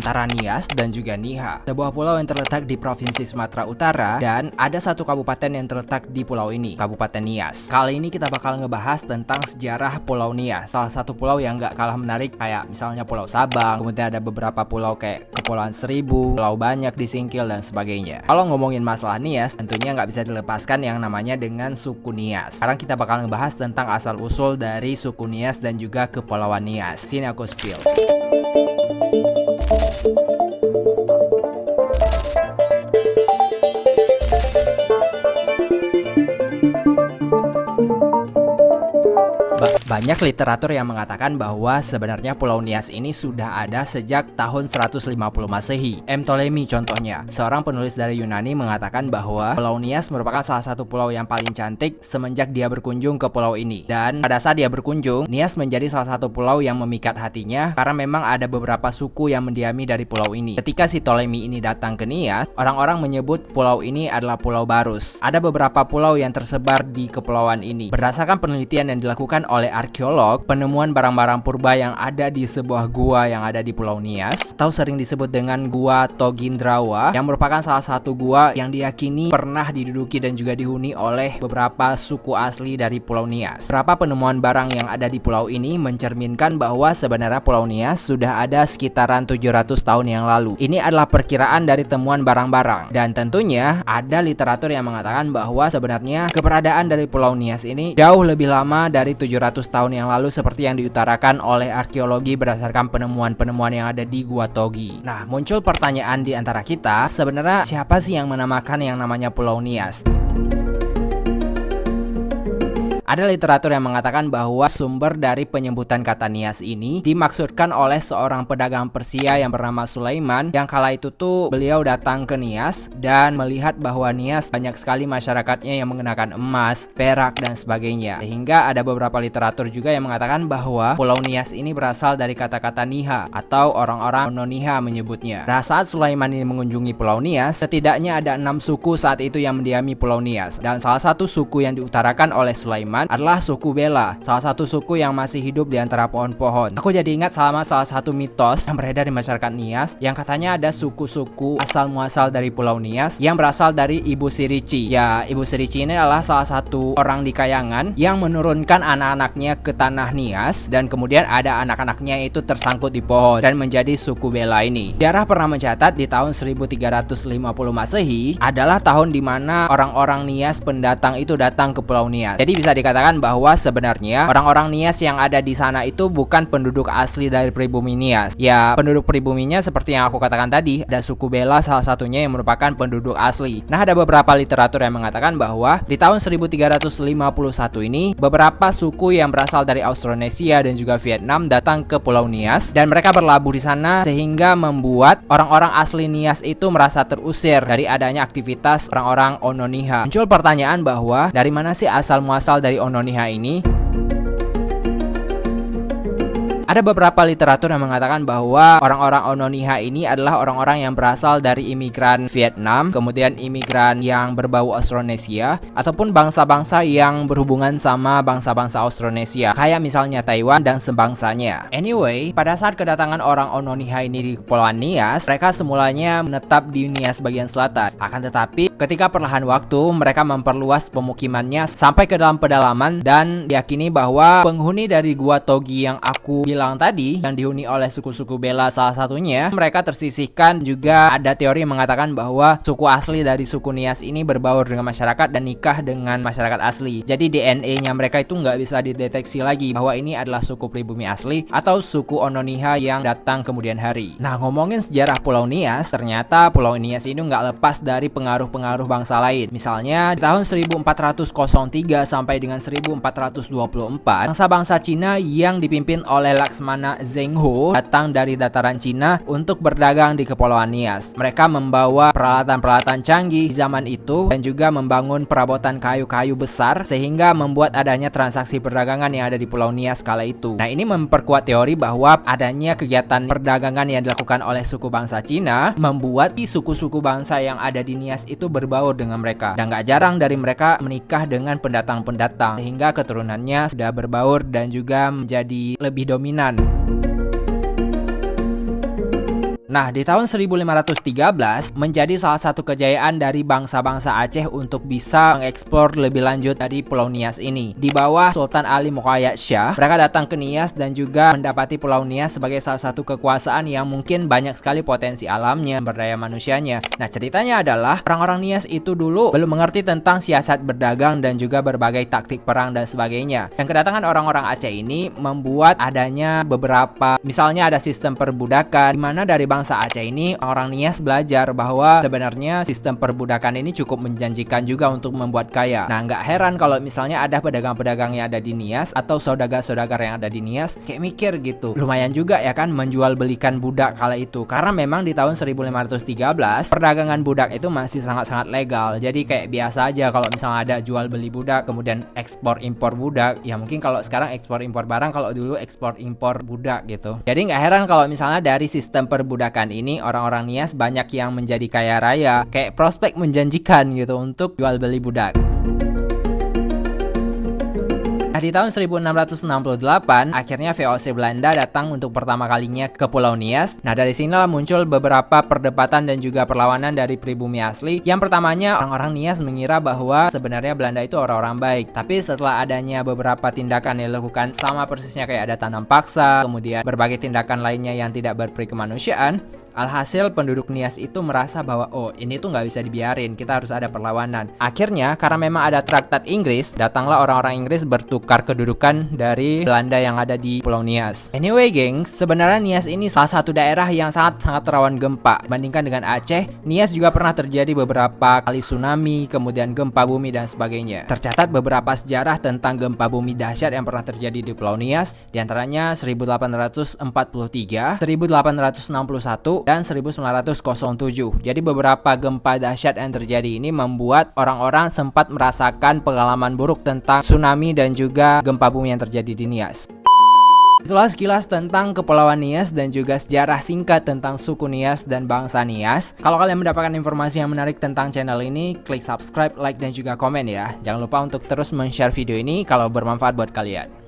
antara Nias dan juga Niha, sebuah pulau yang terletak di Provinsi Sumatera Utara, dan ada satu kabupaten yang terletak di pulau ini, Kabupaten Nias. Kali ini kita bakal ngebahas tentang sejarah Pulau Nias, salah satu pulau yang gak kalah menarik kayak misalnya Pulau Sabang, kemudian ada beberapa pulau kayak Kepulauan Seribu, Pulau Banyak di Singkil, dan sebagainya. Kalau ngomongin masalah Nias, tentunya nggak bisa dilepaskan yang namanya dengan suku Nias. Sekarang kita bakal ngebahas tentang asal-usul dari suku Nias dan juga Kepulauan Nias. Sini aku spill. Banyak literatur yang mengatakan bahwa sebenarnya Pulau Nias ini sudah ada sejak tahun 150 Masehi. Ptolemy contohnya, seorang penulis dari Yunani, mengatakan bahwa Pulau Nias merupakan salah satu pulau yang paling cantik semenjak dia berkunjung ke pulau ini. Dan pada saat dia berkunjung, Nias menjadi salah satu pulau yang memikat hatinya karena memang ada beberapa suku yang mendiami dari pulau ini. Ketika si Ptolemy ini datang ke Nias, orang-orang menyebut pulau ini adalah Pulau Barus. Ada beberapa pulau yang tersebar di kepulauan ini. Berdasarkan penelitian yang dilakukan oleh arkeolog, penemuan barang-barang purba yang ada di sebuah gua yang ada di Pulau Nias, atau sering disebut dengan Gua Togindrawa, yang merupakan salah satu gua yang diyakini pernah diduduki dan juga dihuni oleh beberapa suku asli dari Pulau Nias. Beberapa penemuan barang yang ada di pulau ini mencerminkan bahwa sebenarnya Pulau Nias sudah ada sekitaran 700 tahun yang lalu. Ini adalah perkiraan dari temuan barang-barang, dan tentunya ada literatur yang mengatakan bahwa sebenarnya keberadaan dari Pulau Nias ini jauh lebih lama dari 700 tahun yang lalu seperti yang diutarakan oleh arkeologi berdasarkan penemuan-penemuan yang ada di Gua Togi. Nah, muncul pertanyaan di antara kita, sebenarnya siapa sih yang menamakan yang namanya Pulau Nias? Ada literatur yang mengatakan bahwa sumber dari penyebutan kata Nias ini dimaksudkan oleh seorang pedagang Persia yang bernama Sulaiman, yang kala itu tuh beliau datang ke Nias dan melihat bahwa Nias banyak sekali masyarakatnya yang mengenakan emas, perak, dan sebagainya. Sehingga ada beberapa literatur juga yang mengatakan bahwa Pulau Nias ini berasal dari kata-kata Niha, atau orang-orang Ononiha menyebutnya. Nah, saat Sulaiman ini mengunjungi Pulau Nias, setidaknya ada 6 suku saat itu yang mendiami Pulau Nias, dan salah satu suku yang diutarakan oleh Sulaiman adalah suku Bela, salah satu suku yang masih hidup di antara pohon-pohon. Aku jadi ingat sama salah satu mitos yang beredar di masyarakat Nias, yang katanya ada suku-suku asal muasal dari Pulau Nias yang berasal dari Ibu Sirici. Ya, Ibu Sirici ini adalah salah satu orang di Kayangan yang menurunkan anak-anaknya ke tanah Nias, dan kemudian ada anak-anaknya itu tersangkut di pohon dan menjadi suku Bela ini. Sejarah pernah mencatat di tahun 1350 Masehi adalah tahun dimana orang-orang Nias pendatang itu datang ke Pulau Nias. Jadi bisa dikatakan bahwa sebenarnya orang-orang Nias yang ada di sana itu bukan penduduk asli dari pribumi Nias. Ya, penduduk pribuminya seperti yang aku katakan tadi, ada suku Bela salah satunya yang merupakan penduduk asli. Nah, ada beberapa literatur yang mengatakan bahwa di tahun 1351 ini beberapa suku yang berasal dari Austronesia dan juga Vietnam datang ke Pulau Nias, dan mereka berlabuh di sana sehingga membuat orang-orang asli Nias itu merasa terusir dari adanya aktivitas orang-orang Ononiha. Muncul pertanyaan bahwa dari mana sih asal muasal dari Ononiha ini? Ada beberapa literatur yang mengatakan bahwa orang-orang Ononiha ini adalah orang-orang yang berasal dari imigran Vietnam, kemudian imigran yang berbau Austronesia, ataupun bangsa-bangsa yang berhubungan sama bangsa-bangsa Austronesia, kayak misalnya Taiwan dan sebangsanya. Anyway, pada saat kedatangan orang Ononiha ini di Kepulauan Nias, mereka semulanya menetap di Nias bagian selatan. Akan tetapi, ketika perlahan waktu, mereka memperluas pemukimannya sampai ke dalam pedalaman, dan diyakini bahwa penghuni dari Gua Togi yang aku bilang tadi, yang dihuni oleh suku-suku Bela salah satunya, mereka tersisihkan. Juga ada teori yang mengatakan bahwa suku asli dari suku Nias ini berbaur dengan masyarakat dan nikah dengan masyarakat asli. Jadi DNA-nya mereka itu nggak bisa dideteksi lagi bahwa ini adalah suku pribumi asli atau suku Ononiha yang datang kemudian hari. Nah, ngomongin sejarah Pulau Nias, ternyata Pulau Nias ini nggak lepas dari pengaruh-pengaruh bangsa lain. Misalnya di tahun 1403 sampai dengan 1424, bangsa-bangsa Cina yang dipimpin oleh Laksmana Zheng-ho datang dari dataran Cina untuk berdagang di Kepulauan Nias. Mereka membawa peralatan-peralatan canggih zaman itu dan juga membangun perabotan kayu-kayu besar sehingga membuat adanya transaksi perdagangan yang ada di Pulau Nias kala itu. Nah, ini memperkuat teori bahwa adanya kegiatan perdagangan yang dilakukan oleh suku bangsa Cina membuat suku-suku bangsa yang ada di Nias itu berbaur dengan mereka. Dan gak jarang dari mereka menikah dengan pendatang-pendatang sehingga keturunannya sudah berbaur dan juga menjadi lebih dominan. Nah, di tahun 1513 menjadi salah satu kejayaan dari bangsa-bangsa Aceh untuk bisa mengeksplor lebih lanjut dari Pulau Nias ini. Di bawah Sultan Ali Muqayyad Shah, mereka datang ke Nias dan juga mendapati Pulau Nias sebagai salah satu kekuasaan yang mungkin banyak sekali potensi alamnya, berdaya manusianya. Nah, ceritanya adalah orang-orang Nias itu dulu belum mengerti tentang siasat berdagang dan juga berbagai taktik perang dan sebagainya. Dan kedatangan orang-orang Aceh ini membuat adanya beberapa, misalnya ada sistem perbudakan, di mana dari bangsa Aceh ini orang Nias belajar bahwa sebenarnya sistem perbudakan ini cukup menjanjikan juga untuk membuat kaya. Nah, nggak heran kalau misalnya ada pedagang-pedagang yang ada di Nias atau saudagar-saudagar yang ada di Nias kayak mikir gitu, lumayan juga ya kan menjual belikan budak kala itu, karena memang di tahun 1513 perdagangan budak itu masih sangat-sangat legal. Jadi kayak biasa aja kalau misalnya ada jual beli budak, kemudian ekspor impor budak. Ya mungkin kalau sekarang ekspor impor barang, kalau dulu ekspor impor budak gitu. Jadi nggak heran kalau misalnya dari sistem perbudakan ini orang-orang Nias banyak yang menjadi kaya raya, kayak prospek menjanjikan gitu untuk jual beli budak. Nah, di tahun 1668, akhirnya VOC Belanda datang untuk pertama kalinya ke Pulau Nias. Nah, dari sinilah muncul beberapa perdebatan dan juga perlawanan dari pribumi asli. Yang pertamanya, orang-orang Nias mengira bahwa sebenarnya Belanda itu orang-orang baik. Tapi setelah adanya beberapa tindakan yang dilakukan sama persisnya kayak ada tanam paksa, kemudian berbagai tindakan lainnya yang tidak berperi kemanusiaan, alhasil penduduk Nias itu merasa bahwa oh ini tuh nggak bisa dibiarin, kita harus ada perlawanan. Akhirnya karena memang ada traktat Inggris, datanglah orang-orang Inggris bertukar kedudukan dari Belanda yang ada di Pulau Nias. Anyway gengs, sebenarnya Nias ini salah satu daerah yang sangat-sangat rawan gempa. Bandingkan dengan Aceh, Nias juga pernah terjadi beberapa kali tsunami, kemudian gempa bumi dan sebagainya. Tercatat beberapa sejarah tentang gempa bumi dahsyat yang pernah terjadi di Pulau Nias, diantaranya 1843, 1861, dan 1907. Jadi beberapa gempa dahsyat yang terjadi ini membuat orang-orang sempat merasakan pengalaman buruk tentang tsunami dan juga gempa bumi yang terjadi di Nias. Itulah sekilas tentang Kepulauan Nias dan juga sejarah singkat tentang suku Nias dan bangsa Nias. Kalau kalian mendapatkan informasi yang menarik tentang channel ini, klik subscribe, like, dan juga komen ya. Jangan lupa untuk terus men-share video ini kalau bermanfaat buat kalian.